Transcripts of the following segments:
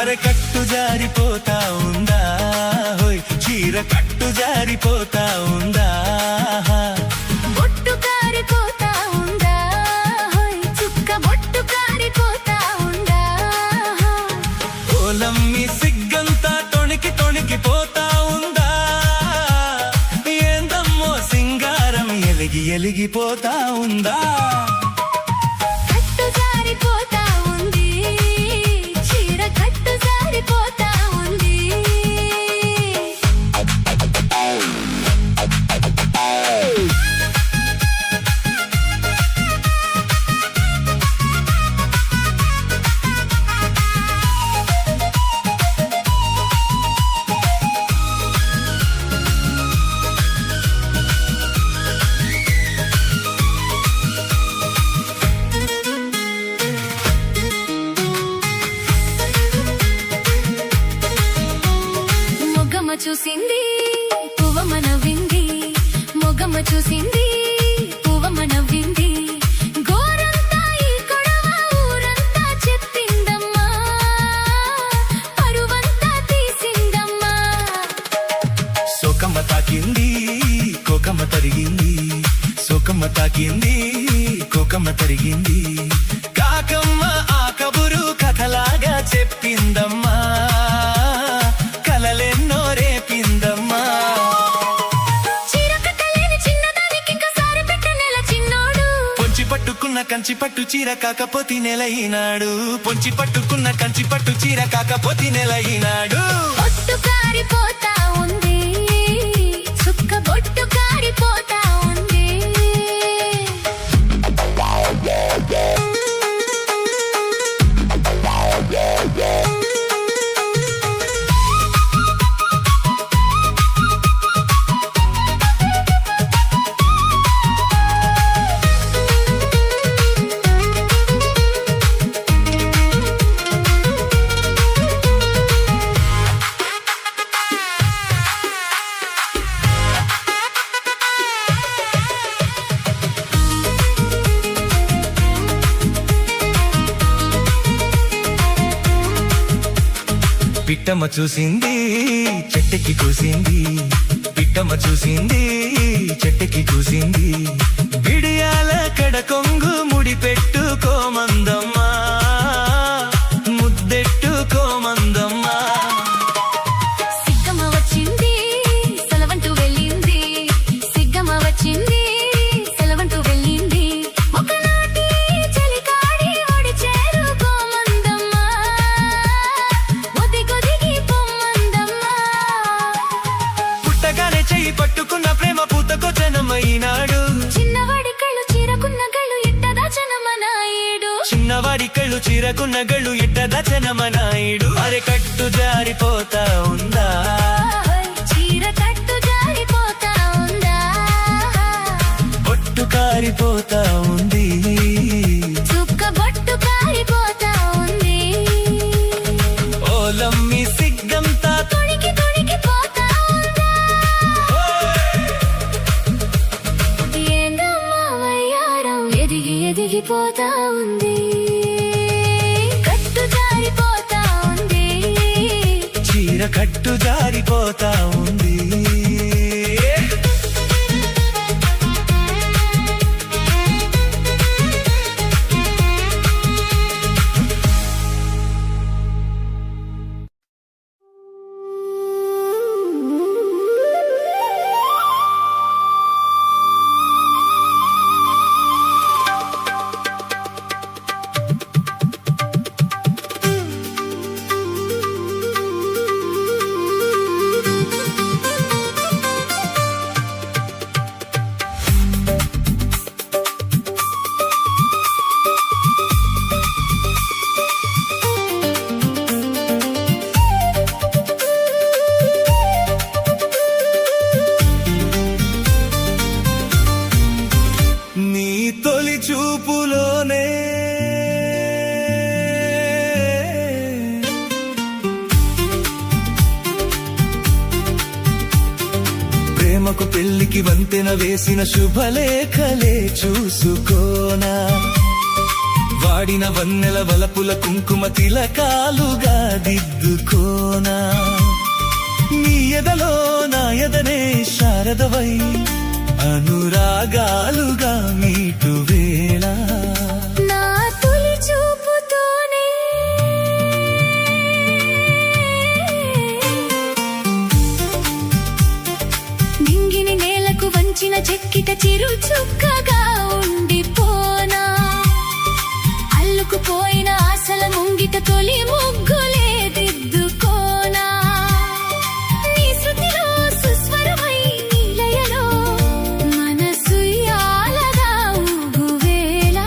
అరకట్టు జారిపోతా ఉందా హోయ్ చీర కట్టు జారిపోతా ఉందా బొట్టు కారిపోతా ఉందా హోయ్ చుక్క బొట్టు కారిపోతా ఉందా ఓలమ్మి సిగ్గంతా తొణికి తొణికిపోతా ఉందా ఏందమ్మో సింగారం ఎలిగి ఎలిగిపోతా ఉందా కట్టు జారిపోతా ఉంది చీర కట్టు జారిపోతా ఉంది చూసింది పువ్వమ్మ నవ్వింది మొగమ్మ చూసింది పువ్వమ్మ నవ్వింది గోరంతా ఈ కొడవ ఊరంతా చెప్పిందమ్మా పరువంతా తీసిందమ్మా సోకమ్మ తాకింది కోకమ్మ తరిగింది సోకమ్మ తాకింది కోకమ్మ తరిగింది కాకమ్మ ఆ కబురు కథలాగా చెప్పిందమ్మా కలలెన్నో రేపిందమ్మా చీరకట్టలేని చిన్నదానికి ఇంకసారి పెట్టనెల చిన్నోడు పొంచి పట్టుకున్న కంచి పట్టు చీర కాకపోతే నెలయినాడు పొంచి పట్టుకున్న కంచి పట్టు చీర కాకపోతే నెలయినాడు బొట్టు కారిపోతా ఉంది చుక్క బొట్టు కారిపోతా ఉంది పిట్టమ్మ చూసింది చెట్టుకి కూసింది పిట్టమ్మ చూసింది చెట్టుకి కూసింది బిడియాల కడ కొంగు ముడి పెట్టుకోమందమ్మా ముద్దెట్టుకోమందమ్మా సిగ్గమ్మ వచ్చింది సెలవంటూ వెళ్ళింది సిగ్గమ్మ వచ్చింది సెలవంటూ వెళ్ళింది ఒకనాటి చలికాడి ఒడి చేరుకోమందమ్మా ఒదిగొదిగి పొమ్మందమ్మా పుట్టగానే చెయ్యి పట్టుకున్న ప్రేమ పూతకొచ్చనమైనాడు చిన్నవాడి కళ్ళు చీరకున్న గళ్ళు ఇట్టదా చనమనాయుడు చిన్నవాడి కళ్ళు చీరకున్న గళ్ళు ఇట్టదచనమనాయుడు అరే కట్టు జారిపోతా ఉందా చీర కట్టు జారిపోతా ఉందా బొట్టు కారిపోతా ఉంది చుక్క బొట్టు కారిపోతా ఉంది ఓలమ్మి సిగ్గంతా తొణికి తొణికిపోతా ఉందా ఏందమ్మా వయ్యారం ఎదిగి ఎదిగిపోతా ఉంది కట్టు జారిపోతా ఉంది చీర కట్టు జారిపోతా ఉంది చూపులోనే ప్రేమకు పెళ్లికి వంతెన వేసిన శుభలేఖలే చూసుకోనా వాడిన వన్నెల వలపుల కుంకుమ తిలకాలుగా దిద్దుకోనా నీ ఎదలో నా ఎదనే శారదవై అనురాగాలుగా మీటు వేళ నా తొలి చూపుతోనే నింగిని నేలకు వంచిన చెక్కిట చిరు చుక్కగా ఉండిపోనా అల్లుకుపోయిన ఆశల ముంగిట తొలి ముగ్గులే దిద్దుకోనా నీ శృతిలో సుస్వరమై నీ లయలో మనసు యాలగా ఊగువేళ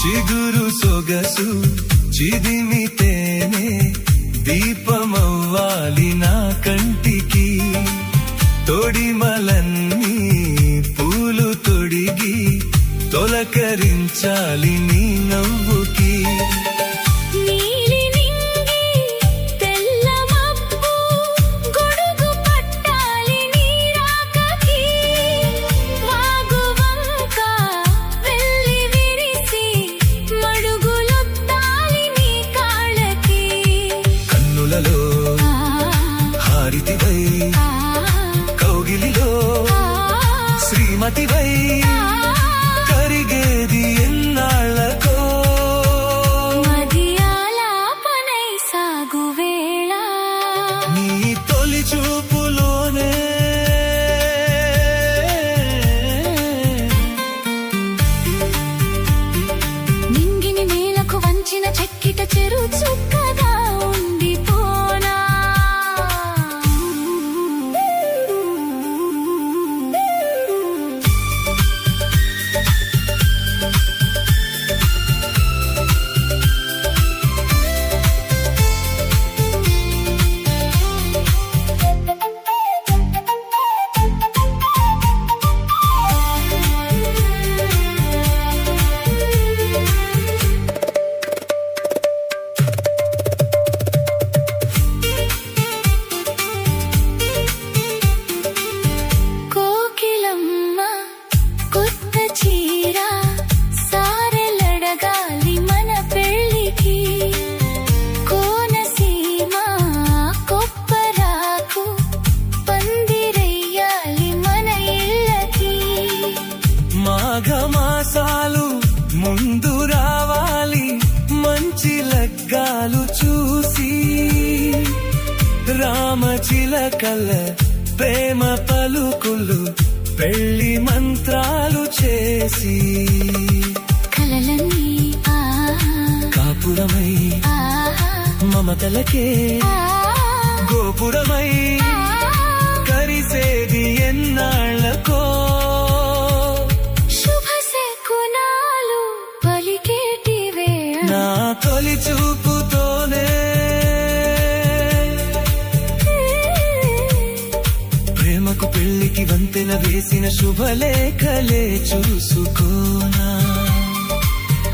చిగురు సొగసు చిదిమితేనే దీపమవ్వాలి నా కంటికి తొడిమలన్నీ పూలు తొడిగి తొలకరించాలి నీ నవ్వుకి నీలి నింగి తెల్ల మబ్బు గొడుగు పట్టాలి నీ రాకకి వాగు వంక వెళ్ళి విరిసి మడుగులొత్తాలి నీ కాళ్ళకి కన్నులలో హారితివై కౌగిలిలో శ్రీమతివై కరిగేది ఎన్నాళ్ళకో మదియాలాపనై సాగువేళ నీ తొలి చూపులోనే నింగిని నేలకు వంచిన చెక్కిట చెరు చుక్కగా ఉండిపోనా కోకిలమ్మ కొత్త చీర సారెలడగాలి మన పెళ్ళికి కోనసీమ కొప్పరాకు పందిరెయ్యాలి మన ఇళ్ళకి మాఘమాసాలు ముందు రావాలి మంచి లగ్గాలు చూసి రామచిలకల ప్రేమ పలుకులు పెళ్లి మంత్రాలు చేసి కలలన్నీ కాపురమై మమతలకే గోపురమై కరిసేది ఎన్నాళ్ళకో శుభ శకునాలు పలికేటి వేళ నా తొలి చూపుతోనే ప్రేమకు పెళ్లికి వంతెన వేసిన శుభలేఖలే చూసుకోనా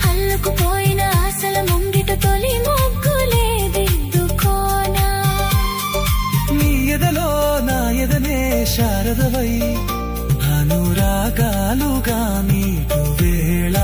అల్లుకుపోయిన ఆశల ముంగిట తొలి ముగ్గులే దిద్దుకోనా నీ ఎదలో నా ఎదనే శారదవై అనురాగాలుగా నీకు వేళ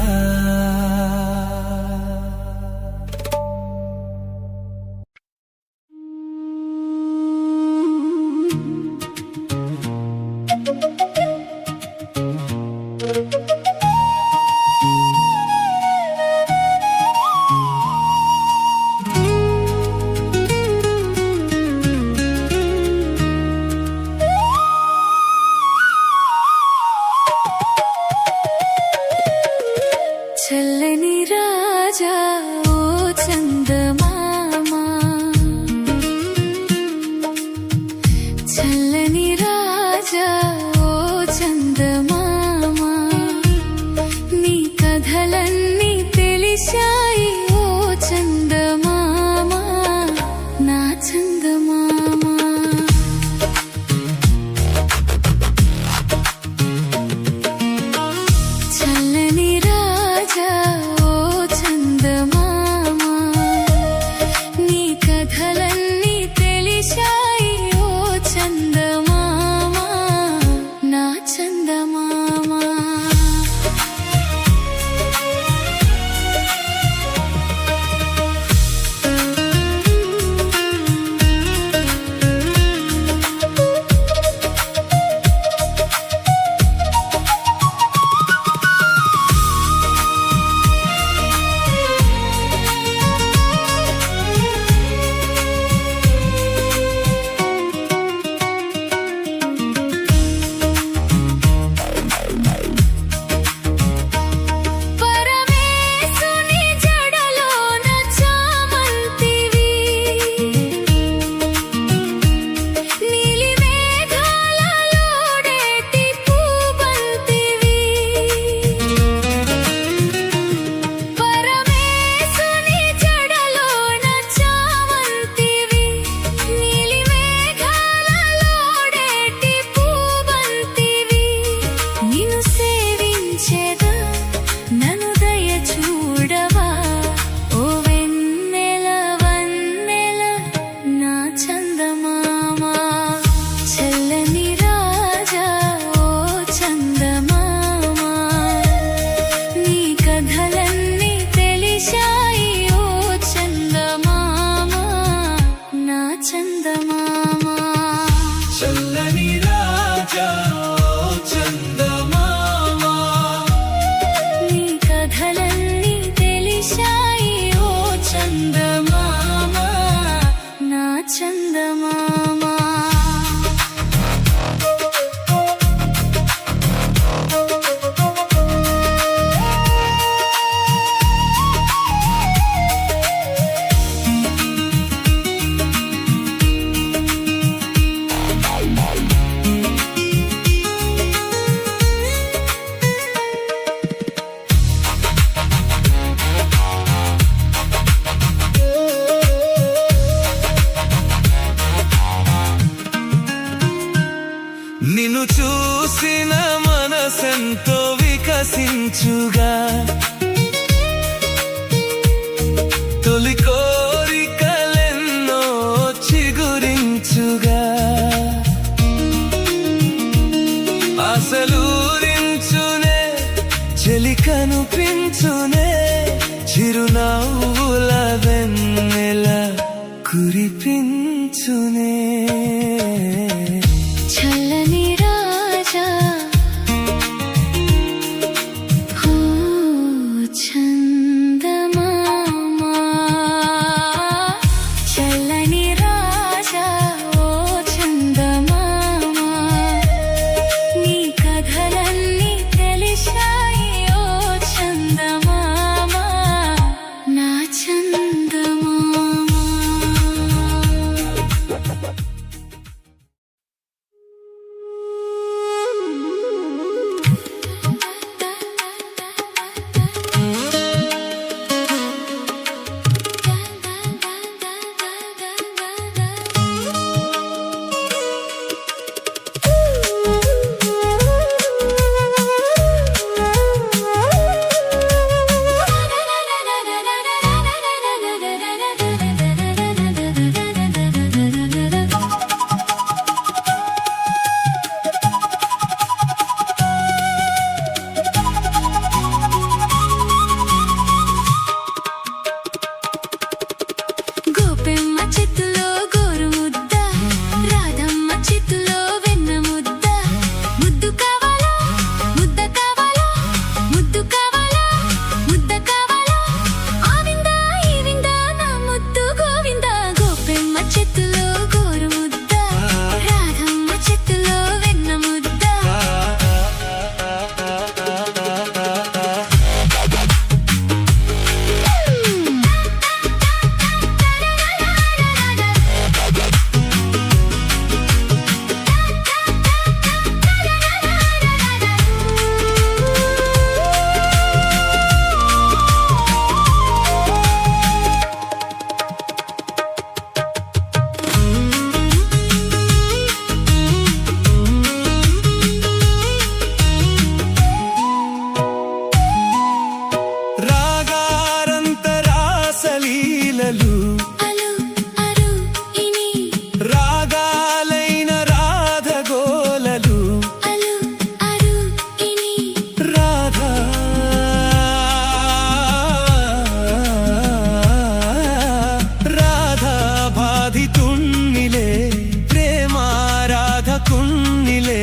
చందమామ నా చందమామ నిన్ను చూసిన మనసెంతో వికసించుగా తొలి కోరికలెన్నో చిగురించుగా అసలూరించునే చెలి కనిపించునే చిరునవ్వుల వెన్నెల కురిపించునే చల్లని రాజా ఓ చందమామ చల్లని రాజా ఓ చందమామ నీ కథలన్నీ తెలిసాయి ఓ చందమామ నా చందమామ గోపెమ్మ చేతిలో గోరు ముద్ద రాధమ్మ చేతిలో వెన్న ముద్ద ముద్దు కావాలా ముద్ద కావాలా ముద్దు కావాలా ముద్ద కావాలా ఆ విందా ఈ విందా నా ముద్దు గోవిందా గోపెమ్మ చేతిలో గోరు ముద్ద రాధమ్మ చేతిలో వెన్న ముద్ద రాగారంతరాసలీలలు అలు అరు ఇని రాగాలైన రాధగోలలు అలు అరు ఇని రాధా రాధా బాధితున్నిలే ప్రేమ రాధకున్నిలే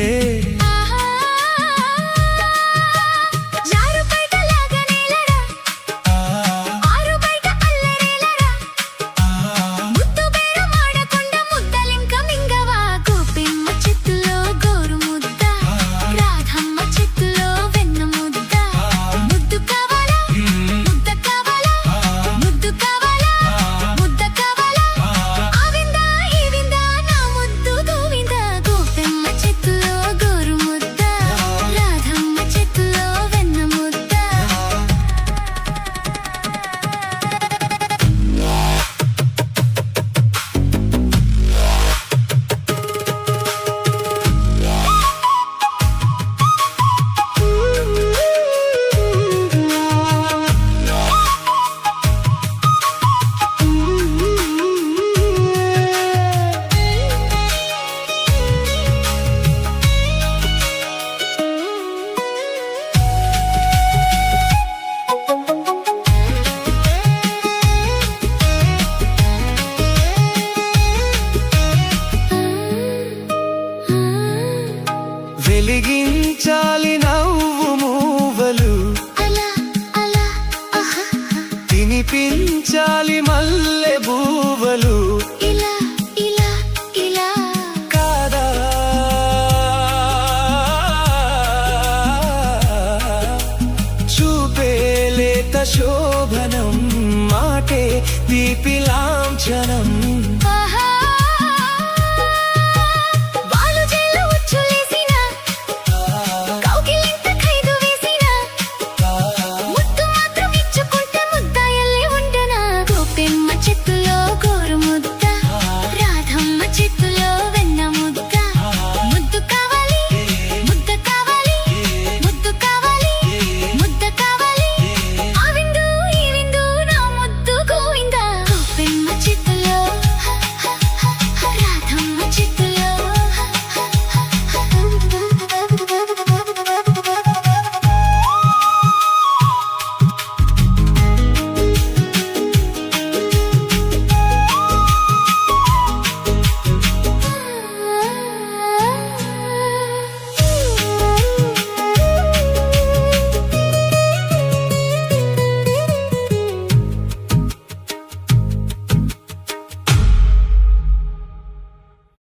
జారు బయట లాగనేలరా ఆరు బయట అల్లరేలరా తొలి మల్లె బూవలు ఇలా ఇలా ఇలా కాదా చూపే లేత శోభనం మాటే దీపి లాంఛనం ఆహా వాలు జల్లు ఉచ్చులేసిన కౌగిలింత ఖైదు వేసిన ముద్దు మాత్రం ఇచ్చుకుంటే ముద్దాయల్లే ఉండనా గోపెమ్మ చెట్టులో